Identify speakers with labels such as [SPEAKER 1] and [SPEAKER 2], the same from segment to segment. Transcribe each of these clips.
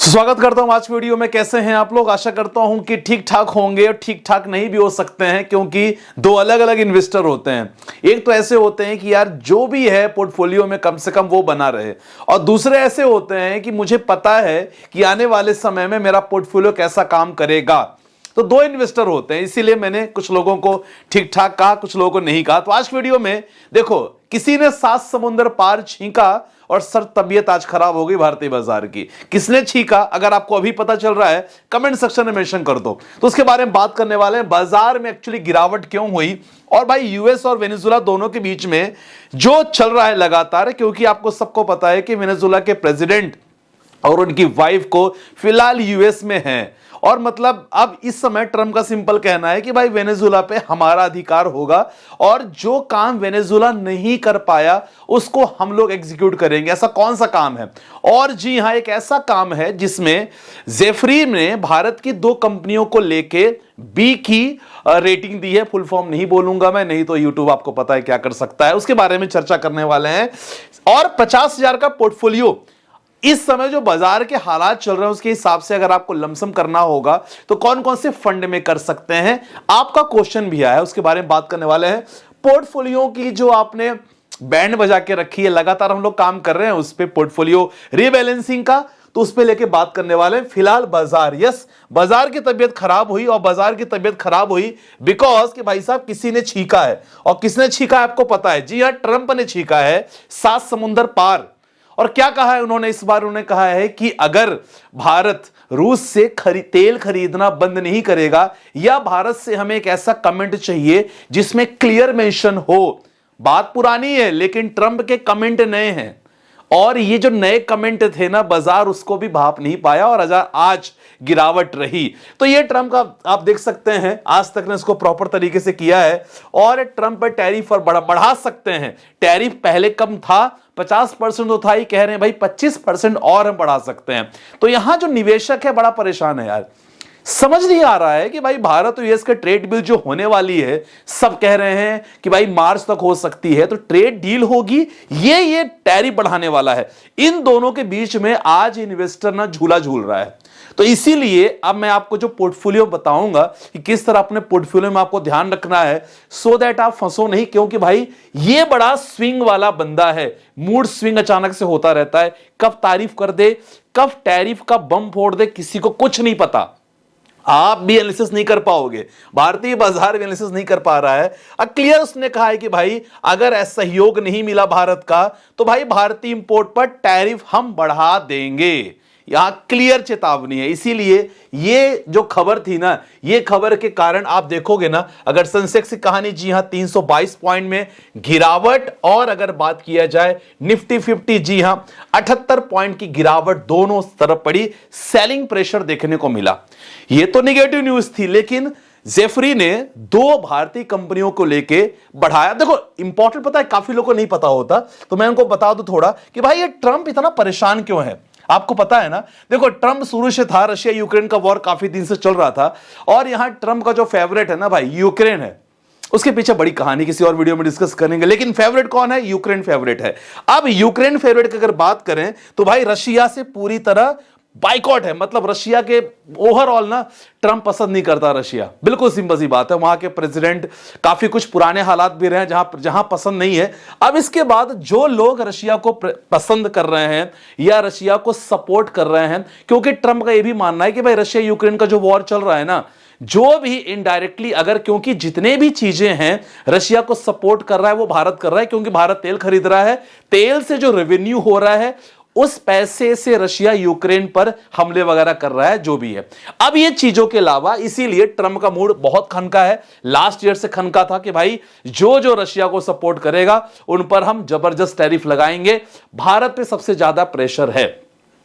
[SPEAKER 1] स्वागत करता हूं आज की वीडियो में। कैसे हैं आप लोग? आशा करता हूं कि ठीक ठाक होंगे और ठीक ठाक नहीं भी हो सकते हैं, क्योंकि दो अलग अलग इन्वेस्टर होते हैं। एक तो ऐसे होते हैं कि यार जो भी है पोर्टफोलियो में कम से कम वो बना रहे, और दूसरे ऐसे होते हैं कि मुझे पता है कि आने वाले समय में मेरा पोर्टफोलियो कैसा काम करेगा। तो दो इन्वेस्टर होते हैं, इसीलिए मैंने कुछ लोगों को ठीक ठाक कहा, कुछ लोगों को नहीं कहा। तो आज की वीडियो में देखो, किसी ने 7 समुंदर पार छींका और सर तबीयत आज खराब हो गई भारतीय बाजार की। किसने छींका? अगर आपको अभी पता चल रहा है कमेंट सेक्शन में मेंशन कर दो, तो उसके बारे में बात करने वाले हैं। बाजार में एक्चुअली गिरावट क्यों हुई, और भाई यूएस और वेनेजुएला दोनों के बीच में जो चल रहा है लगातार, क्योंकि आपको सबको पता है कि वेनेजुएला के प्रेसिडेंट और उनकी वाइफ को फिलहाल यूएस में है, और मतलब अब इस समय ट्रंप का सिंपल कहना है कि भाई वेनेजुएला पे हमारा अधिकार होगा, और जो काम वेनेजुएला नहीं कर पाया उसको हम लोग एग्जीक्यूट करेंगे। ऐसा कौन सा काम है? और जी हां, एक ऐसा काम है जिसमें जेफरी ने भारत की 2 कंपनियों को लेके बी की रेटिंग दी है। फुल फॉर्म नहीं बोलूंगा मैं, नहीं तो यूट्यूब आपको पता है क्या कर सकता है। उसके बारे में चर्चा करने वाले हैं। और 50,000 का पोर्टफोलियो, इस समय जो बाजार के हालात चल रहे हैं उसके हिसाब से अगर आपको लमसम करना होगा तो कौन कौन से फंड में कर सकते हैं, आपका क्वेश्चन भी आया है, उसके बारे में बात करने वाले हैं। पोर्टफोलियो की जो आपने बैंड बजा के रखी है, लगातार हम लोग काम कर रहे हैं उस पे, पोर्टफोलियो रीबैलेंसिंग का, तो उस पे लेके बात करने वाले हैं। फिलहाल बाजार, यस, बाजार की तबीयत खराब हुई, और बाजार की तबीयत खराब हुई बिकॉज कि भाई साहब किसी ने छींका है। और किसने छींका है आपको पता है? जी हां, ट्रंप ने छींका है 7 समुंदर पार। और क्या कहा है उन्होंने इस बार? उन्होंने कहा है कि अगर भारत रूस से तेल खरीदना बंद नहीं करेगा, या भारत से हमें एक ऐसा कमेंट चाहिए जिसमें क्लियर मेंशन हो। बात पुरानी है लेकिन ट्रंप के कमेंट नए हैं, और ये जो नए कमेंट थे ना, बाजार उसको भी भाप नहीं पाया और आज गिरावट रही। तो ये ट्रंप का आप देख सकते हैं, आज तक ने इसको प्रॉपर तरीके से किया है। और ट्रंप पर टैरिफ और बढ़ा सकते हैं। टैरिफ पहले कम था, 50% तो था ही, कह रहे हैं भाई 25% और हम बढ़ा सकते हैं। तो यहां जो निवेशक है बड़ा परेशान है यार, समझ नहीं आ रहा है कि भाई भारत और यूएस का ट्रेड डील जो होने वाली है, सब कह रहे हैं कि भाई मार्च तक हो सकती है, तो ट्रेड डील होगी, ये टैरिफ बढ़ाने वाला है। इन दोनों के बीच में आज इन्वेस्टर ना झूला झूल रहा है। तो इसीलिए अब मैं आपको जो पोर्टफोलियो बताऊंगा कि किस तरह अपने पोर्टफोलियो में आपको ध्यान रखना है, सो दैट आप फंसो नहीं, क्योंकि भाई ये बड़ा स्विंग वाला बंदा है। मूड स्विंग अचानक से होता रहता है, कब तारीफ कर दे, कब टैरिफ का बम फोड़ दे, किसी को कुछ नहीं पता। आप भी एनालिसिस नहीं कर पाओगे, भारतीय बाजार भी एनालिसिस नहीं कर पा रहा है। क्लियर उसने कहा है कि भाई अगर सहयोग नहीं मिला भारत का, तो भाई भारतीय इंपोर्ट पर टैरिफ हम बढ़ा देंगे। यहां क्लियर चेतावनी है। इसीलिए ये जो खबर थी ना, ये खबर के कारण आप देखोगे ना, अगर सेंसेक्स की कहानी, जी हां 322 पॉइंट में गिरावट, और अगर बात किया जाए निफ्टी 50, जी हां 78 पॉइंट की गिरावट दोनों तरफ पड़ी। सेलिंग प्रेशर देखने को मिला। ये तो नेगेटिव न्यूज थी, लेकिन जेफरी ने 2 भारतीय कंपनियों को लेके बढ़ाया। देखो इंपॉर्टेंट पता है, काफी लोगों को नहीं पता होता, तो मैं उनको बता दूं थोड़ा कि भाई ये ट्रंप इतना परेशान क्यों है। आपको पता है ना, देखो ट्रंप शुरू से था, रशिया यूक्रेन का वॉर काफी दिन से चल रहा था, और यहां ट्रंप का जो फेवरेट है ना भाई, यूक्रेन है। उसके पीछे बड़ी कहानी किसी और वीडियो में डिस्कस करेंगे, लेकिन फेवरेट कौन है? यूक्रेन फेवरेट है। अब यूक्रेन फेवरेट की अगर बात करें तो भाई रशिया से पूरी तरह बाइकॉट है। मतलब रशिया के ओवरऑल ना ट्रंप पसंद नहीं करता रशिया, बिल्कुल सिंपल सी बात है। वहां के प्रेसिडेंट काफी कुछ पुराने हालात भी रहे हैं जहां पसंद नहीं है। अब इसके बाद जो लोग रशिया को पसंद कर रहे हैं या रशिया को सपोर्ट कर रहे हैं, क्योंकि ट्रंप का यह भी मानना है कि भाई रशिया यूक्रेन का जो वॉर चल रहा है ना, जो भी इनडायरेक्टली अगर, क्योंकि जितने भी चीजें हैं रशिया को सपोर्ट कर रहा है वो भारत कर रहा है, क्योंकि भारत तेल खरीद रहा है। तेल से जो रेवेन्यू हो रहा है उस पैसे से रशिया यूक्रेन पर हमले वगैरह कर रहा है, जो भी है। अब ये चीजों के अलावा, इसीलिए ट्रंप का मूड बहुत खनका है, लास्ट ईयर से खनका था कि भाई जो जो रशिया को सपोर्ट करेगा उन पर हम जबरदस्त टैरिफ लगाएंगे। भारत पे सबसे ज्यादा प्रेशर है।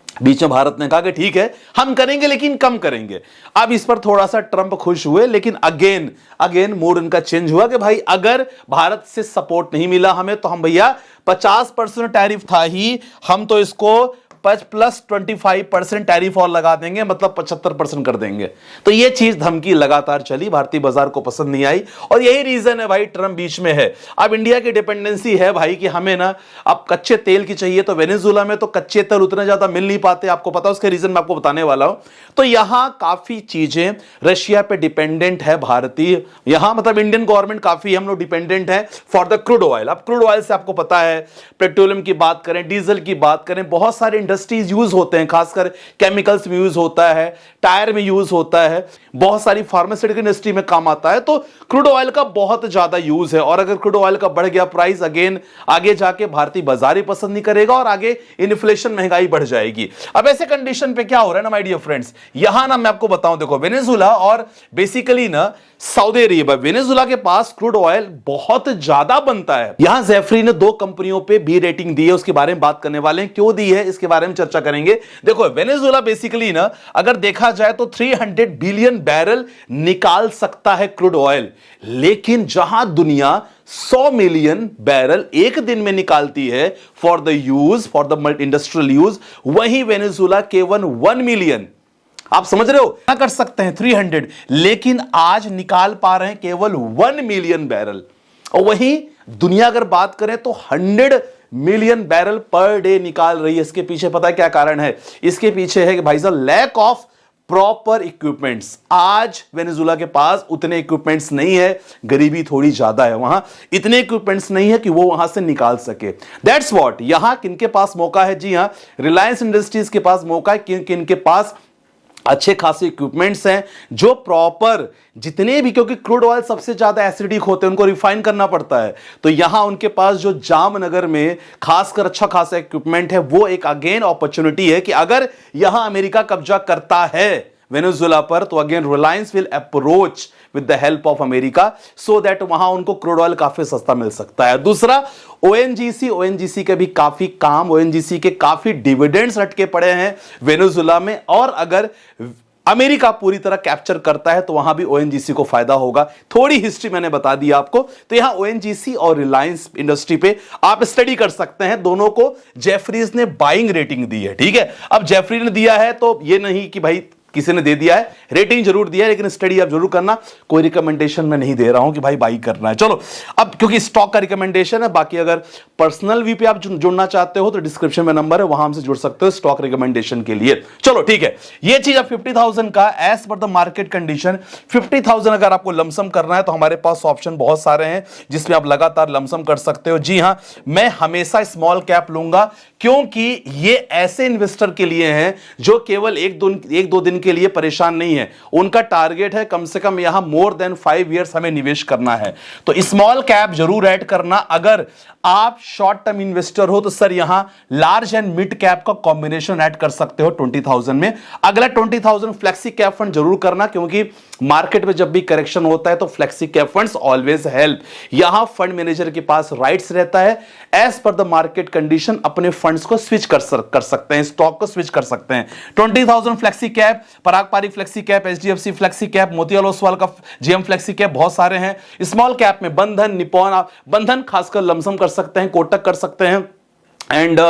[SPEAKER 1] बीच में भारत ने कहा कि ठीक है हम करेंगे लेकिन कम करेंगे। अब इस पर थोड़ा सा ट्रंप खुश हुए, लेकिन अगेन मूड उनका चेंज हुआ कि भाई अगर भारत से सपोर्ट नहीं मिला हमें, तो हम भैया 50% टैरिफ था ही, हम तो इसको प्लस 25% टैरिफ और लगा देंगे, मतलब 75% कर देंगे। तो ये चीज धमकी लगातार चली, भारतीय बाजार को पसंद नहीं आई और यही रीजन है भाई ट्रम्प बीच में है। अब इंडिया की डिपेंडेंसी है भाई कि हमें ना अब कच्चे तेल की चाहिए, तो वेनेजुएला में तो कच्चे तेल उतने ज्यादा मिल नहीं पाते, आपको पता, उसके रीजन मैं आपको बताने वाला हूं। तो यहां काफी चीजें रशिया पे डिपेंडेंट है भारतीय, यहां मतलब इंडियन गवर्नमेंट काफी हम लोग डिपेंडेंट है फॉर द क्रूड ऑयल। अब क्रूड ऑयल से आपको पता है, पेट्रोलियम की बात करें, डीजल की बात करें, बहुत सारे इंडस्ट्रीज यूज होते हैं, खासकर केमिकल्स में यूज होता है, टायर में यूज होता है, बहुत सारी फार्मास्यूटिकल इंडस्ट्री में काम आता है। तो क्रूड ऑयल का बहुत ज्यादा यूज है और अगर क्रूड ऑयल का बढ़ गया प्राइस, अगेन आगे जाके भारतीय बाजार ही पसंद नहीं करेगा और आगे इन्फ्लेशन, महंगाई बढ़ जाएगी। अब ऐसे कंडीशन पे क्या हो रहा है ना माय डियर फ्रेंड्स, यहां ना मैं आपको बताऊं, देखो वेनेजुएला और बेसिकली ना सऊदी अरेबिया, वेनेजुएला के पास क्रूड ऑयल बहुत ज्यादा बनता है। यहां जेफरी ने 2 कंपनियों पे बी रेटिंग दी है, उसके बारे में बात करने वाले हैं, क्यों दी है इसके बारे में चर्चा करेंगे। देखो वेनेजुएला बेसिकली ना अगर देखा जाए तो 300 बिलियन बैरल निकाल सकता है क्रूड ऑयल, लेकिन जहां दुनिया 100 मिलियन बैरल एक दिन में निकालती है for the use, for the industrial use, वहीं वेनेजुएला केवल 1 मिलियन, आप समझ रहे हो, क्या कर सकते हैं 300, लेकिन आज निकाल पा रहे हैं केवल 1 मिलियन बैरल। और वहीं दुनिया अगर बात करें तो 100 मिलियन बैरल पर डे निकाल रही है। इसके पीछे पता है क्या कारण है? इसके पीछे है कि भाई साहब लैक ऑफ प्रॉपर इक्विपमेंट्स। आज वेनेजुएला के पास उतने इक्विपमेंट्स नहीं है, गरीबी थोड़ी ज्यादा है, वहां इतने इक्विपमेंट्स नहीं है कि वो वहां से निकाल सके। दैट्स व्हाट, यहां किनके पास मौका है? जी हां, रिलायंस इंडस्ट्रीज के पास मौका है। किनके पास अच्छे खासे इक्विपमेंट्स हैं जो प्रॉपर जितने भी, क्योंकि क्रूड ऑयल सबसे ज्यादा एसिडिक होते हैं, उनको रिफाइन करना पड़ता है, तो यहां उनके पास जो जामनगर में खासकर अच्छा खासा इक्विपमेंट है, वो एक अगेन अपॉर्चुनिटी है कि अगर यहां अमेरिका कब्जा करता है वेनेजुएला पर, तो again Reliance will approach with the help of America so that वहां उनको क्रूड ऑयल काफी सस्ता मिल सकता है। दूसरा ओएनजीसी के भी काफी काम, ओएनजीसी के काफी डिविडेंड्स अटके पड़े हैं वेनेजुएला में, और अगर अमेरिका पूरी तरह कैप्चर करता है तो वहां भी ओएनजीसी को फायदा होगा। थोड़ी हिस्ट्री मैंने बता दी आपको, तो यहां ओएनजीसी और रिलायंस इंडस्ट्री पे आप स्टडी कर सकते हैं। दोनों को जेफरीज ने बाइंग रेटिंग दी है, ठीक है। अब जेफरी ने दिया है तो ये नहीं कि भाई किसी ने दे दिया है, रेटिंग जरूर दिया है, लेकिन स्टडी आप जरूर करना, कोई रिकमेंडेशन मैं नहीं दे रहा हूं कि भाई बाई करना है। चलो अब क्योंकि स्टॉक का रिकमेंडेशन है, बाकी अगर पर्सनल वी पे आप जुड़ना चाहते हो तो डिस्क्रिप्शन में नंबर है, वहां हमसे जुड़ सकते हो स्टॉक रिकमेंडेशन के लिए। चलो ठीक है, ये चीज अब 50,000 का as per the market condition 50,000 अगर आपको लमसम करना है तो हमारे पास ऑप्शन बहुत सारे हैं जिसमें आप लगातार लमसम कर सकते हो। जी हां, मैं हमेशा स्मॉल कैप लूंगा क्योंकि ये ऐसे इन्वेस्टर के लिए हैं जो केवल एक दो दिन के लिए परेशान नहीं है, उनका टारगेट है कम से कम यहां मोर देन 5 इयर्स हमें निवेश करना है। तो स्मॉल कैप जरूर ऐड करना। अगर आप शॉर्ट टर्म इन्वेस्टर हो तो सर यहां लार्ज एंड मिड कैप का कॉम्बिनेशन ऐड कर सकते हो 20,000 में। अगला 20,000 फ्लेक्सी कैप फंड जरूर करना, क्योंकि मार्केट में जब भी करेक्शन होता है तो flexi cap funds always help. यहां फंड मैनेजर के पास राइट्स रहता है, as per the market condition अपने फंड्स को स्विच कर सकते हैं, स्टॉक को स्विच कर सकते हैं। 20,000 flexi cap, Parag Parikh flexi cap, HDFC flexi cap, Motilal Oswal का जेएम फ्लेक्सी कैप, बहुत सारे हैं। स्मॉल कैप में बंधन, निप्पॉन, बंधन खासकर लमसम कर सकते हैं, कोटक कर सकते हैं, एंड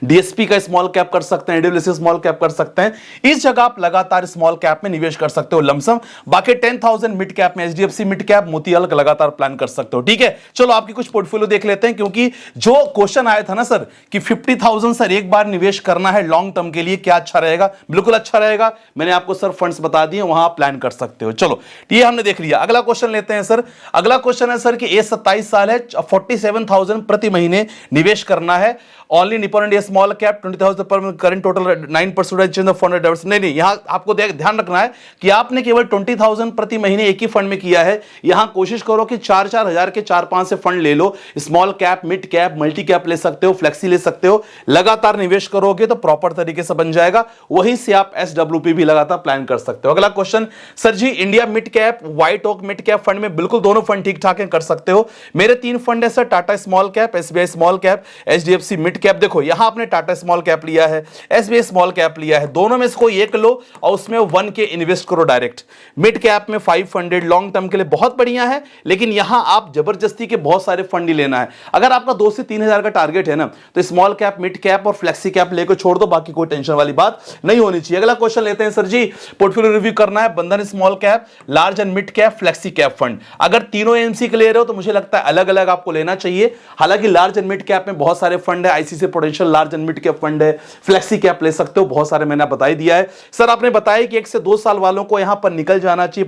[SPEAKER 1] डीएसपी का स्मॉल कैप कर सकते हैं, एडब्ल्यूसी स्मॉल कैप कर सकते हैं। इस जगह आप लगातार स्मॉल कैप में निवेश कर सकते हो लमसम। बाकी 10,000 मिड कैप में एचडीएफसी मिड कैप, मोतीलाल का लगातार प्लान कर सकते हो, ठीक है। चलो आपकी कुछ पोर्टफोलियो देख लेते हैं, क्योंकि जो क्वेश्चन आया था ना सर कि 50,000 सर एक बार निवेश करना है लॉन्ग टर्म के लिए, क्या अच्छा रहेगा? बिल्कुल अच्छा रहेगा, मैंने आपको सर फंड्स बता दिए, वहां आप प्लान कर सकते हो। चलो ये हमने देख लिया। अगला क्वेश्चन लेते हैं सर। अगला क्वेश्चन है सर कि एज 27 साल है, 47,000 प्रति महीने निवेश करना है। Only Nippon India small cap 20,000 पर करंट टोटल 9% नहीं, यहां आपको ध्यान रखना है कि आपने केवल 20,000 प्रति महीने एक ही फंड में किया है। यहां कोशिश करो कि 4-4 हजार के 4-5 से फंड ले लो। Small cap, mid cap, multi cap ले सकते हो, फ्लेक्सी ले सकते हो। लगातार निवेश करोगे तो प्रॉपर तरीके से बन जाएगा। वहीं से आप एसडब्ल्यूपी भी लगातार प्लान कर सकते हो। अगला question sir ji, India mid cap, white oak mid cap fund में बिल्कुल दोनों फंड ठीक ठाक है, कर सकते हो। मेरे 3 फंड है sir, Tata small cap, SBI small cap, HDFC mid cap, देखो यहां आपने टाटा स्मॉल कैप लिया है, एसबीआई स्मॉल कैप लिया है, दोनों में से कोई एक लो और उसमें 1K इन्वेस्ट करो डायरेक्ट। मिड कैप में 500 लॉन्ग टर्म के लिए बहुत बढ़िया है, लेकिन यहां आप जबरदस्ती के बहुत सारे फंड ही लेना है। अगर आपका 2 से 3 हजार का टारगेट है ना, तो स्मॉल कैप, मिड कैप और फ्लेक्सी कैप लेकर छोड़ दो, बाकी कोई टेंशन वाली बात नहीं होनी चाहिए। अगला क्वेश्चन लेते हैं सर जी, पोर्टफोलियो रिव्यू करना है, बंधन small cap, large and mid cap, flexi cap fund. अगर तीनों एमसी के ले रहे हो तो मुझे लगता है अलग अलग आपको लेना चाहिए। हालांकि लार्ज एंड मिड कैप में बहुत सारे फंड है, ICC prudential large and mid cap fund है, फ्लेक्सी कैप ले सकते हो, बहुत सारे मैंने बता ही दिया है। सर आपने बताया कि 1 से 2 साल वालों को यहां पर निकल जाना चाहिए,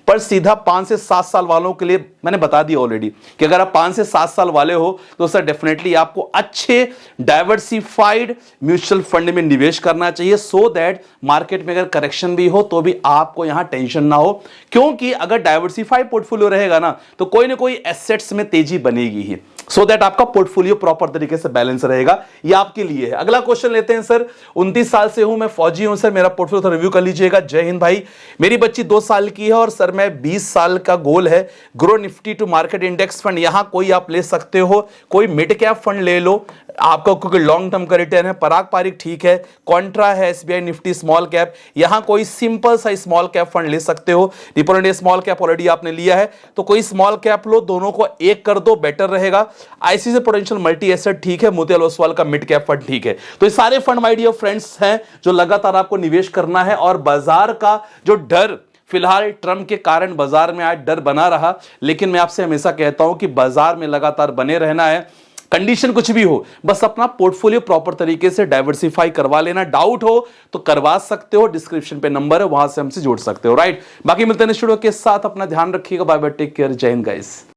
[SPEAKER 1] पर सीधा 5 से 7 साल वालों के लिए मैंने बता दिया ऑलरेडी कि अगर आप 5 से 7 साल वाले हो तो सर डेफिनेटली आपको अच्छे डाइवर्सिफाइड म्यूचुअल फंड में निवेश करना चाहिए, सो दैट मार्केट में अगर करेक्शन भी हो तो भी आपको यहां टेंशन ना हो। क्योंकि अगर डाइवर्सिफाइड पोर्टफोलियो रहेगा ना तो कोई ना कोई एसेट्स में तेजी बनेगी ही, सो दैट आपका पोर्टफोलियो प्रॉपर तरीके से बैलेंस रहेगा। ये आपके लिए है। अगला क्वेश्चन लेते हैं सर, 29 साल से हूं मैं, फौजी हूं सर, मेरा पोर्टफोलियो रिव्यू कर लीजिएगा। जय हिंद भाई, मेरी बच्ची 2 साल की है और सर मैं 20 साल का गोल है, Groww Nifty to market index fund, यहां कोई आप ले सकते हो, कोई मिड कैप फंड ले लो आपका, क्योंकि लॉन्ग टर्म का रिटर्न है। पराग पारिक ठीक है, कॉन्ट्रा है, एसबीआई निफ्टी स्मॉल कैप, यहां कोई सिंपल सा स्मॉल कैप फंड ले सकते हो। Repo India small cap already आपने लिया है तो कोई स्मॉल कैप लो, दोनों को एक कर दो, बेटर रहेगा। आईसीसी प्रूडेंशियल मल्टी एसेट ठीक है, मोतीलाल ओसवाल का मिड कैप फंड ठीक है। तो ये सारे फंड माय डियर फ्रेंड्स हैं जो लगातार आपको निवेश करना है। और बाजार का जो डर फिलहाल ट्रंप के कारण बाजार में आज डर बना रहा, लेकिन मैं आपसे हमेशा कहता हूं कि बाजार में लगातार बने रहना है, कंडीशन कुछ भी हो, बस अपना पोर्टफोलियो प्रॉपर तरीके से डाइवर्सिफाई करवा लेना। डाउट हो तो करवा सकते हो, डिस्क्रिप्शन पे नंबर है, वहां से हमसे जुड़ सकते हो, राइट। बाकी मिलते हैं नेक्स्ट वीडियो के साथ, अपना ध्यान रखिएगा, बाय बाय, टेक केयर, जय हिंद गाइस।